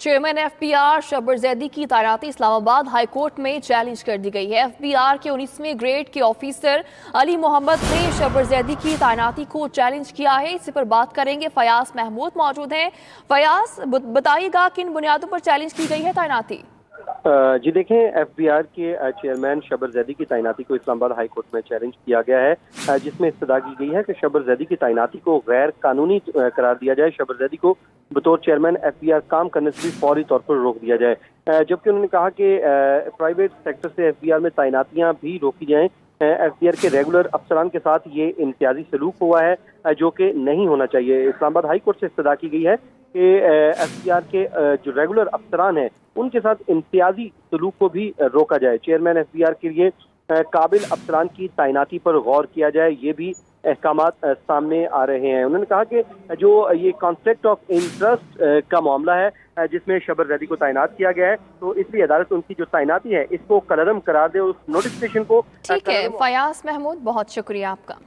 Chairman FBR Shabbar Zaidi की तैनाती Islamabad high court में चैलेंज कर दी गई है। एफबीआर के 19वें ग्रेड के ऑफिसर अली मोहम्मद ने शब्बर जैदी की तैनाती को चैलेंज किया है। इसी पर बात करेंगे, फयाज महमूद मौजूद हैं। फयाज, बताइएगा किन बुनियादों पर चैलेंज की गई है तैनाती? जी देखें, एफबीआर के चेयरमैन शब्बर जैदी की तैनाती को इस्लामाबाद हाई कोर्ट में चैलेंज किया गया है, जिसमें इस्तदा की गई है कि शब्बर जैदी की तैनाती को गैर कानूनी करार दिया जाए। शब्बर जैदी को बतौर चेयरमैन एफबीआर काम करने से भी फौरी तौर पर रोक दिया जाए, जबकि उन्होंने कहा कि प्राइवेट सेक्टर से एफबीआर में तैनातियां भी रोकी जाएं। एफबीआर के रेगुलर अफसरान के साथ ये इम्तियाजी सलूक हुआ है, जो कि नहीं होना चाहिए। इस्लामाबाद हाई कोर्ट से इस्तदा की गई है कि एफबीआर के जो रेगुलर अफसरान हैं उनके साथ इम्तियाजी सलूक को भी रोका जाए। चेयरमैन एफबीआर के लिए काबिल अफसरान की तैनाती पर गौर किया जाए, ये भी अहकामात सामने आ रहे हैं। उन्होंने कहा कि जो ये कॉन्फ्लिक्ट ऑफ इंटरेस्ट का मामला है, जिसमें शब्बर जैदी को तैनात किया गया है, तो इसलिए अदालत उनकी जो तैनाती है इसको कलअदम करार दे, उस नोटिफिकेशन को। ठीक है फयाज महमूद, बहुत शुक्रिया आपका।